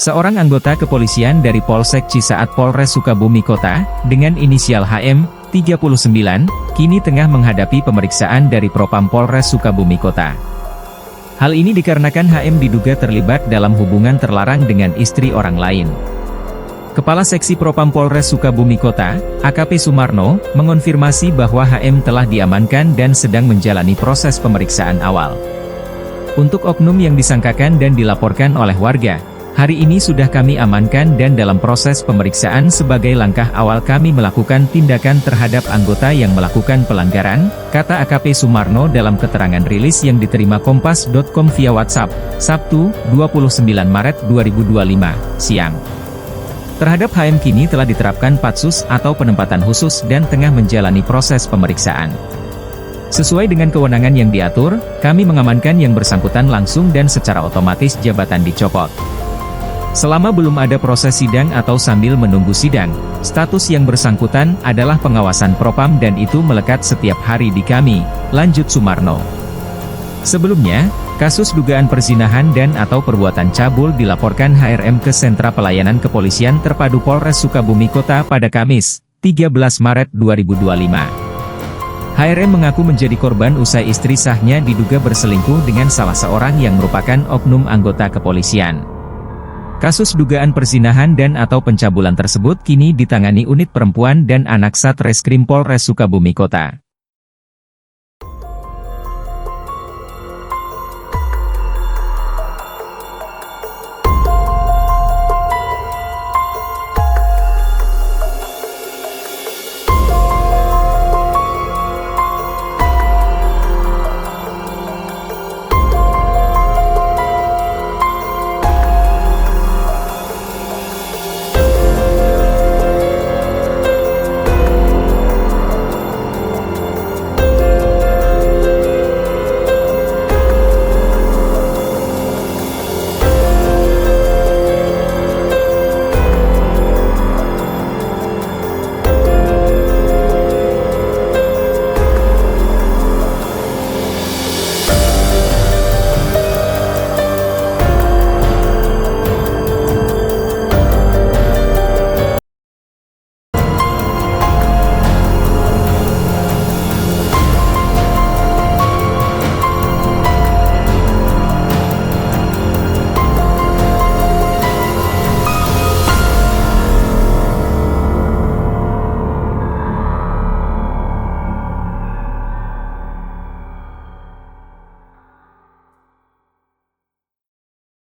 Seorang anggota kepolisian dari Polsek Cisaat Polres Sukabumi Kota, dengan inisial HM, 39, kini tengah menghadapi pemeriksaan dari Propam Polres Sukabumi Kota. Hal ini dikarenakan HM diduga terlibat dalam hubungan terlarang dengan istri orang lain. Kepala Seksi Propam Polres Sukabumi Kota, AKP Sumarno, mengonfirmasi bahwa HM telah diamankan dan sedang menjalani proses pemeriksaan awal. Untuk oknum yang disangkakan dan dilaporkan oleh warga, hari ini sudah kami amankan dan dalam proses pemeriksaan sebagai langkah awal kami melakukan tindakan terhadap anggota yang melakukan pelanggaran, kata AKP Sumarno dalam keterangan rilis yang diterima Kompas.com via WhatsApp, Sabtu, 29 Maret 2025, siang. Terhadap HM kini telah diterapkan patsus atau penempatan khusus dan tengah menjalani proses pemeriksaan. Sesuai dengan kewenangan yang diatur, kami mengamankan yang bersangkutan langsung dan secara otomatis jabatan dicopot. Selama belum ada proses sidang atau sambil menunggu sidang, status yang bersangkutan adalah pengawasan Propam dan itu melekat setiap hari di kami, lanjut Sumarno. Sebelumnya, kasus dugaan perzinahan dan atau perbuatan cabul dilaporkan HRM ke Sentra Pelayanan Kepolisian Terpadu Polres Sukabumi Kota pada Kamis, 13 Maret 2025. HRM mengaku menjadi korban usai istri sahnya diduga berselingkuh dengan salah seorang yang merupakan oknum anggota kepolisian. Kasus dugaan perzinahan dan atau pencabulan tersebut kini ditangani Unit Perempuan dan Anak Satreskrim Polres Sukabumi Kota.